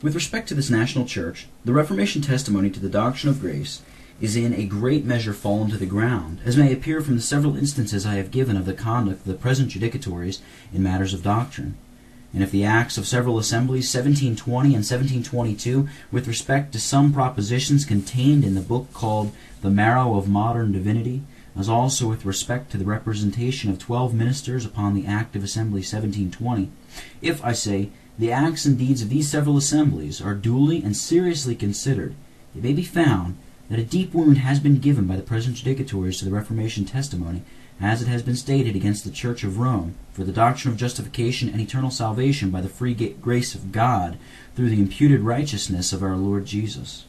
With respect to this national church, the Reformation testimony to the doctrine of grace is in a great measure fallen to the ground, as may appear from the several instances I have given of the conduct of the present judicatories in matters of doctrine. And if the acts of several assemblies, 1720 and 1722, with respect to some propositions contained in the book called The Marrow of Modern Divinity, as also with respect to the representation of 12 ministers upon the Act of Assembly 1720, if, I say, the acts and deeds of these several assemblies are duly and seriously considered, it may be found that a deep wound has been given by the present judicatories to the Reformation testimony, as it has been stated against the Church of Rome, for the doctrine of justification and eternal salvation by the free grace of God through the imputed righteousness of our Lord Jesus.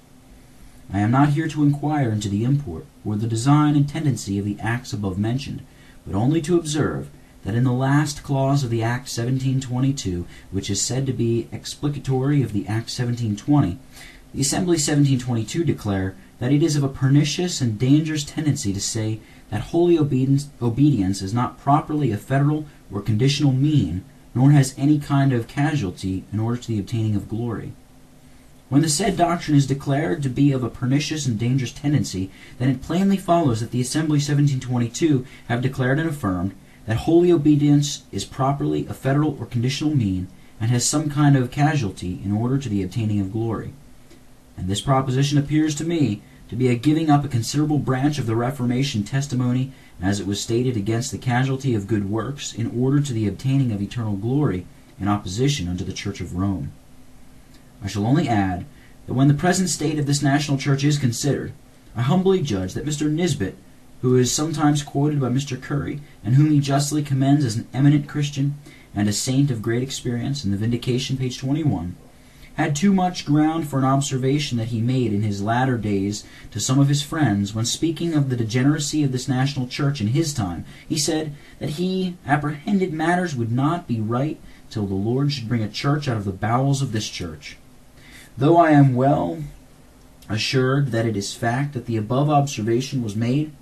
I am not here to inquire into the import or the design and tendency of the acts above mentioned, but only to observe that in the last clause of the Act 1722, which is said to be explicatory of the Act 1720, the Assembly 1722 declare that it is of a pernicious and dangerous tendency to say that holy obedience is not properly a federal or conditional mean, nor has any kind of casualty in order to the obtaining of glory. When the said doctrine is declared to be of a pernicious and dangerous tendency, then it plainly follows that the Assembly 1722 have declared and affirmed that holy obedience is properly a federal or conditional mean, and has some kind of casualty in order to the obtaining of glory. And this proposition appears to me to be a giving up a considerable branch of the Reformation testimony, as it was stated against the casualty of good works, in order to the obtaining of eternal glory, in opposition unto the Church of Rome. I shall only add that when the present state of this national church is considered, I humbly judge that Mr. Nisbet, who is sometimes quoted by Mr. Currie, and whom he justly commends as an eminent Christian and a saint of great experience in the Vindication, page 21, had too much ground for an observation that he made in his latter days to some of his friends, when speaking of the degeneracy of this national church in his time. He said that he apprehended matters would not be right till the Lord should bring a church out of the bowels of this church. Though I am well assured that it is fact that the above observation was made,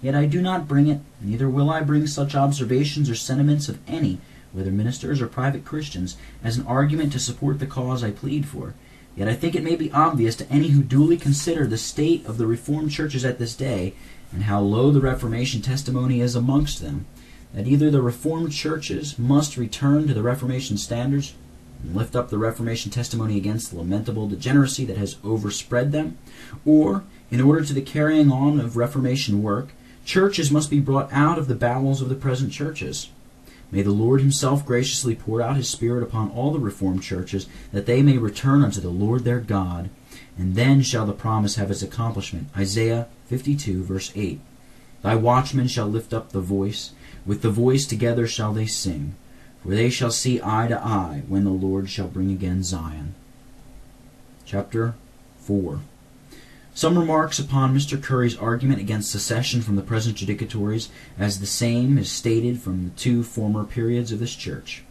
yet I do not bring it, neither will I bring such observations or sentiments of any, whether ministers or private Christians, as an argument to support the cause I plead for. Yet I think it may be obvious to any who duly consider the state of the Reformed churches at this day, and how low the Reformation testimony is amongst them, that either the Reformed churches must return to the Reformation standards, and lift up the Reformation testimony against the lamentable degeneracy that has overspread them, or, in order to the carrying on of Reformation work, churches must be brought out of the bowels of the present churches. May the Lord himself graciously pour out his Spirit upon all the Reformed churches, that they may return unto the Lord their God, and then shall the promise have its accomplishment. Isaiah 52, verse 8. Thy watchmen shall lift up the voice, with the voice together shall they sing, for they shall see eye to eye, when the Lord shall bring again Zion. Chapter 4. Some remarks upon Mr. Currie's argument against secession from the present judicatories, as the same is stated from the two former periods of this church.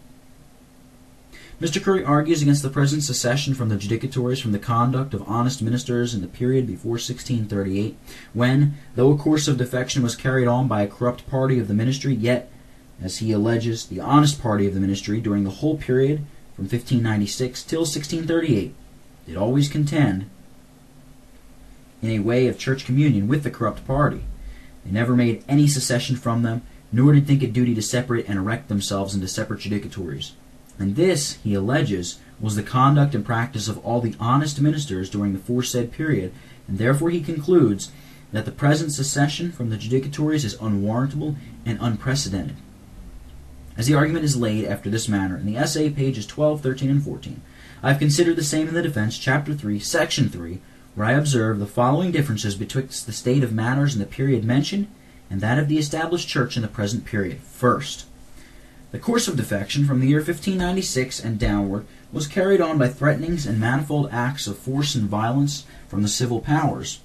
Mr. Currie argues against the present secession from the judicatories from the conduct of honest ministers in the period before 1638, when, though a course of defection was carried on by a corrupt party of the ministry, yet, as he alleges, the honest party of the ministry during the whole period from 1596 till 1638 did always contend in a way of church communion with the corrupt party. They never made any secession from them, nor did think it duty to separate and erect themselves into separate judicatories. And this, he alleges, was the conduct and practice of all the honest ministers during the foresaid period, and therefore he concludes that the present secession from the judicatories is unwarrantable and unprecedented. As the argument is laid after this manner in the essay, pages 12, 13, and 14, I have considered the same in the defense, chapter 3, section 3, where I observe the following differences betwixt the state of matters in the period mentioned and that of the established church in the present period. First, the course of defection from the year 1596 and downward was carried on by threatenings and manifold acts of force and violence from the civil powers.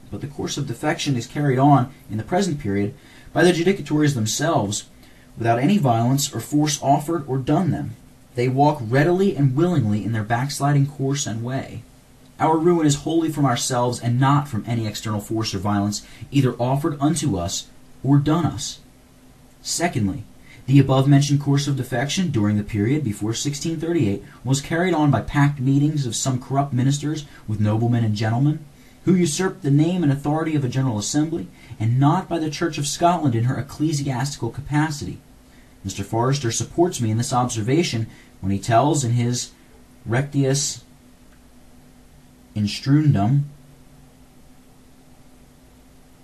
But the course of defection is carried on in the present period by the judicatories themselves, without any violence or force offered or done them. They walk readily and willingly in their backsliding course and way. Our ruin is wholly from ourselves, and not from any external force or violence, either offered unto us or done us. Secondly, The above-mentioned course of defection during the period before 1638 was carried on by packed meetings of some corrupt ministers with noblemen and gentlemen, who usurped the name and authority of a General Assembly, and not by the Church of Scotland in her ecclesiastical capacity. Mr. Forster supports me in this observation when he tells in his Rectius Instruendum,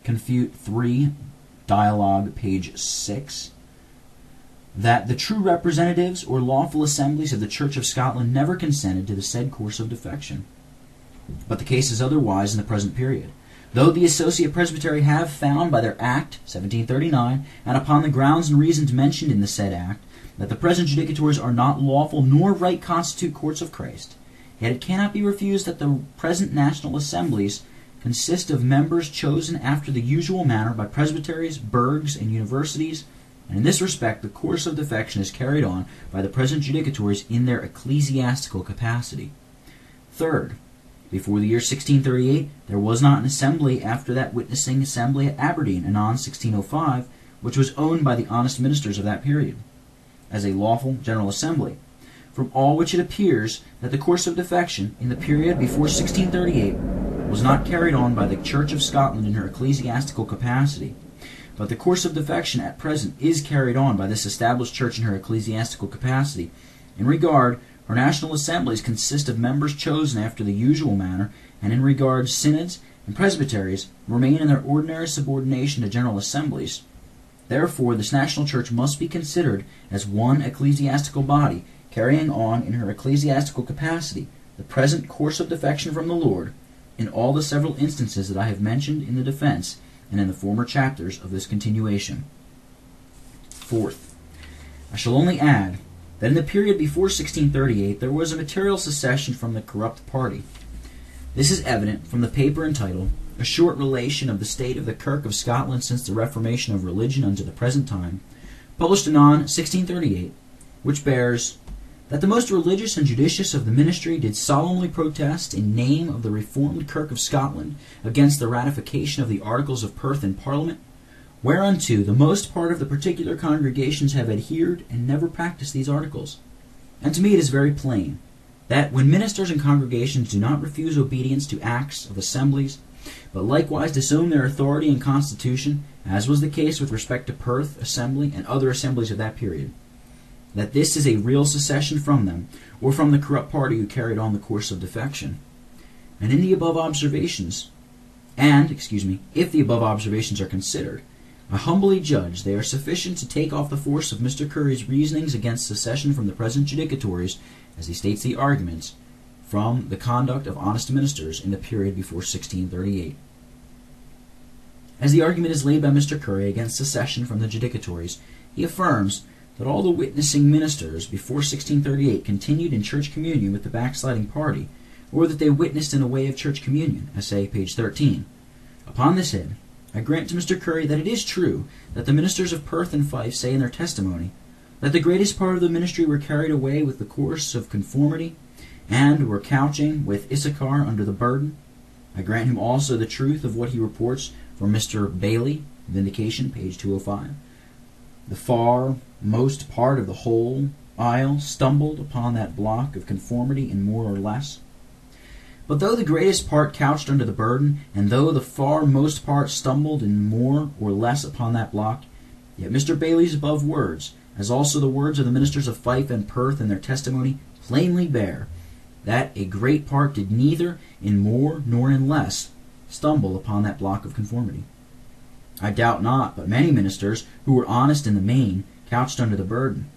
Confute 3, Dialogue, page 6, that the true representatives or lawful assemblies of the Church of Scotland never consented to the said course of defection. But the case is otherwise in the present period. Though the Associate Presbytery have found by their Act, 1739, and upon the grounds and reasons mentioned in the said Act, that the present judicatories are not lawful nor right constitute courts of Christ, yet it cannot be refused that the present national assemblies consist of members chosen after the usual manner by presbyteries, burghs, and universities, and in this respect the course of defection is carried on by the present judicatories in their ecclesiastical capacity. Third, before the year 1638, there was not an assembly after that witnessing assembly at Aberdeen, anon 1605, which was owned by the honest ministers of that period, as a lawful general assembly. From all which it appears that the course of defection in the period before 1638 was not carried on by the Church of Scotland in her ecclesiastical capacity, but the course of defection at present is carried on by this established church in her ecclesiastical capacity. In regard, her national assemblies consist of members chosen after the usual manner, and in regard synods and presbyteries remain in their ordinary subordination to general assemblies. Therefore, this national church must be considered as one ecclesiastical body, carrying on in her ecclesiastical capacity the present course of defection from the Lord, in all the several instances that I have mentioned in the defense and in the former chapters of this continuation. Fourth, I shall only add that in the period before 1638 there was a material secession from the corrupt party. This is evident from the paper entitled A Short Relation of the State of the Kirk of Scotland since the Reformation of Religion unto the Present Time, published anon 1638, which bears that the most religious and judicious of the ministry did solemnly protest in name of the Reformed Kirk of Scotland against the ratification of the Articles of Perth in Parliament, whereunto the most part of the particular congregations have adhered and never practiced these articles. And to me it is very plain that when ministers and congregations do not refuse obedience to acts of assemblies, but likewise disown their authority and constitution, as was the case with respect to Perth Assembly and other assemblies of that period, that this is a real secession from them, or from the corrupt party who carried on the course of defection. And in the above observations, if the above observations are considered, I humbly judge they are sufficient to take off the force of Mr. Currie's reasonings against secession from the present judicatories, as he states the arguments, from the conduct of honest ministers in the period before 1638. As the argument is laid by Mr. Currie against secession from the judicatories, he affirms that all the witnessing ministers before 1638 continued in church communion with the backsliding party, or that they witnessed in the way of church communion, essay page 13. Upon this head, I grant to Mr. Currie that it is true that the ministers of Perth and Fife say in their testimony that the greatest part of the ministry were carried away with the course of conformity, and were couching with Issachar under the burden. I grant him also the truth of what he reports from Mr. Bailey, Vindication, page 205. The far most part of the whole isle stumbled upon that block of conformity in more or less. But though the greatest part couched under the burden, and though the far most part stumbled in more or less upon that block, yet Mr. Bailey's above words, as also the words of the ministers of Fife and Perth in their testimony, plainly bear that a great part did neither in more nor in less stumble upon that block of conformity. I doubt not, but many ministers, who were honest in the main, couched under the burden.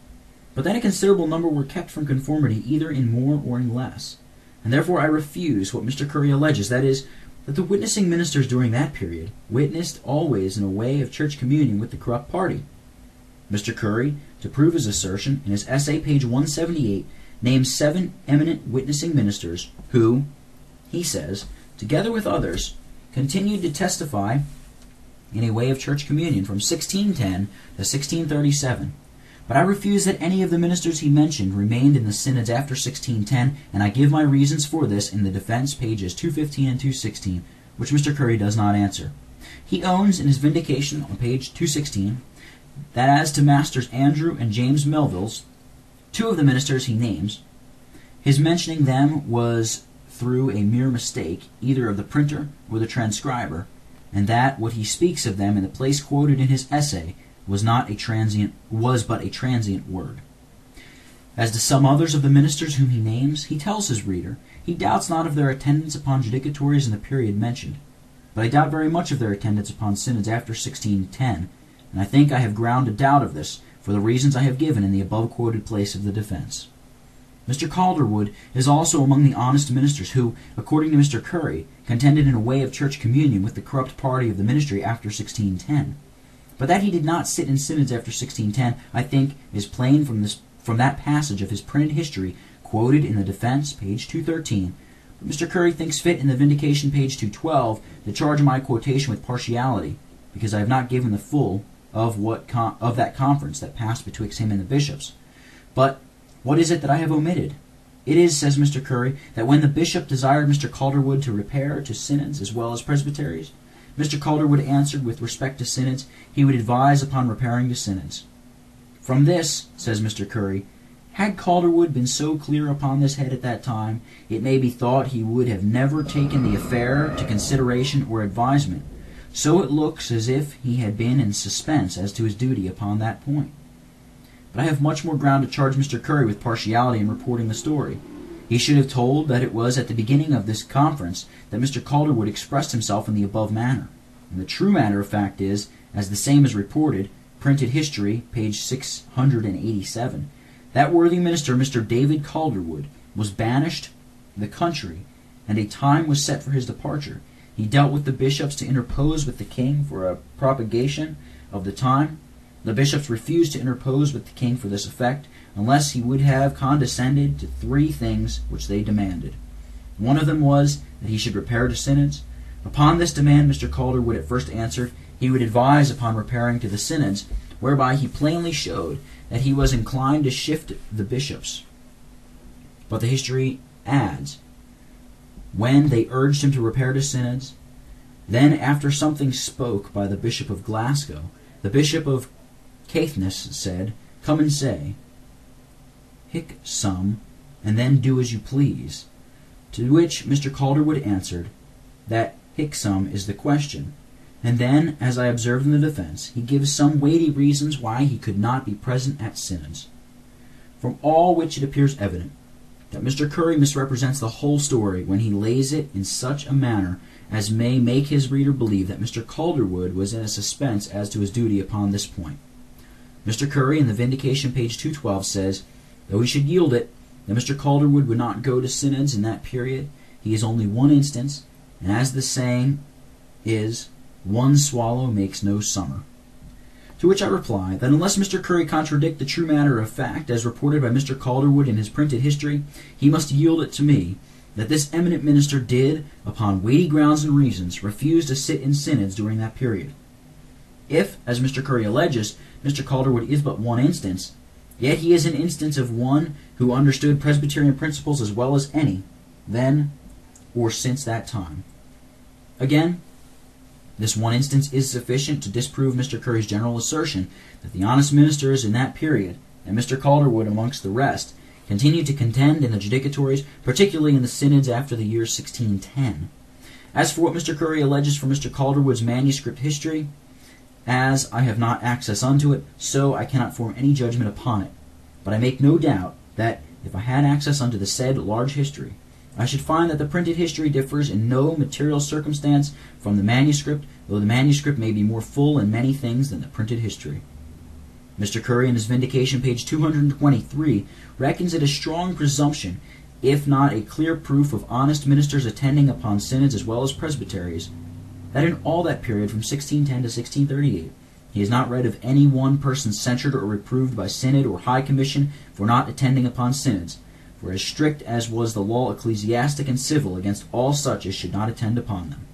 But then a considerable number were kept from conformity either in more or in less. And therefore I refuse what Mr. Currie alleges, that is, that the witnessing ministers during that period witnessed always in a way of church communion with the corrupt party. Mr. Currie, to prove his assertion, in his essay, page 178, names 7 eminent witnessing ministers who, he says, together with others, continued to testify in a way of church communion from 1610 to 1637. But I refuse that any of the ministers he mentioned remained in the synods after 1610, and I give my reasons for this in the defense, pages 215 and 216, which Mr. Currie does not answer. He owns in his vindication on page 216 that as to Masters Andrew and James Melville's, two of the ministers he names, his mentioning them was through a mere mistake, either of the printer or the transcriber, and that what he speaks of them in the place quoted in his essay was but a transient word. As to some others of the ministers whom he names, he tells his reader he doubts not of their attendance upon judicatories in the period mentioned, but I doubt very much of their attendance upon synods after 1610, and I think I have ground to doubt of this for the reasons I have given in the above quoted place of the defense. Mr. Calderwood is also among the honest ministers who, according to Mr. Currie, contended in a way of church communion with the corrupt party of the ministry after 1610. But that he did not sit in synods after 1610, I think, is plain from that passage of his printed history quoted in the defense, page 213. But Mr. Currie thinks fit in the vindication, page 212, to charge my quotation with partiality, because I have not given the full of that conference that passed betwixt him and the bishops. But what is it that I have omitted? It is, says Mr. Currie, that when the bishop desired Mr. Calderwood to repair to synods as well as presbyteries, Mr. Calderwood answered with respect to synods, he would advise upon repairing to synods. From this, says Mr. Currie, had Calderwood been so clear upon this head at that time, it may be thought he would have never taken the affair to consideration or advisement. So it looks as if he had been in suspense as to his duty upon that point. But I have much more ground to charge Mr. Currie with partiality in reporting the story. He should have told that it was at the beginning of this conference that Mr. Calderwood expressed himself in the above manner. And the true matter of fact is, as the same is reported, printed history, page 687, that worthy minister, Mr. David Calderwood, was banished the country, and a time was set for his departure. He dealt with the bishops to interpose with the king for a propagation of the time. The bishops refused to interpose with the king for this effect, unless he would have condescended to three things which they demanded. One of them was that he should repair to synods. Upon this demand Mr. Calderwood at first answered he would advise upon repairing to the synods, whereby he plainly showed that he was inclined to shift the bishops. But the history adds, when they urged him to repair to synods, then after something spoke by the Bishop of Glasgow, the Bishop of Caithness said, come and say, hic sum, and then do as you please. To which Mr. Calderwood answered, that hic sum is the question. And then, as I observed in the defense, he gives some weighty reasons why he could not be present at synods. From all which it appears evident that Mr. Currie misrepresents the whole story when he lays it in such a manner as may make his reader believe that Mr. Calderwood was in a suspense as to his duty upon this point. Mr. Currie, in the Vindication, page 212, says, though he should yield it, that Mr. Calderwood would not go to synods in that period, he is only one instance, and as the saying is, one swallow makes no summer. To which I reply that unless Mr. Currie contradict the true matter of fact as reported by Mr. Calderwood in his printed history, he must yield it to me that this eminent minister did, upon weighty grounds and reasons, refuse to sit in synods during that period. If, as Mr. Currie alleges, Mr. Calderwood is but one instance, yet he is an instance of one who understood Presbyterian principles as well as any, then or since that time. Again, this one instance is sufficient to disprove Mr. Currie's general assertion that the honest ministers in that period, and Mr. Calderwood amongst the rest, continued to contend in the judicatories, particularly in the synods after the year 1610. As for what Mr. Currie alleges from Mr. Calderwood's manuscript history, as I have not access unto it, so I cannot form any judgment upon it. But I make no doubt that, if I had access unto the said large history, I should find that the printed history differs in no material circumstance from the manuscript, though the manuscript may be more full in many things than the printed history. Mr. Currie, in his Vindication, page 223, reckons it a strong presumption, if not a clear proof of honest ministers attending upon synods as well as presbyteries, that in all that period from 1610 to 1638 he has not read of any one person censured or reproved by synod or high commission for not attending upon synods, for as strict as was the law ecclesiastic and civil against all such as should not attend upon them.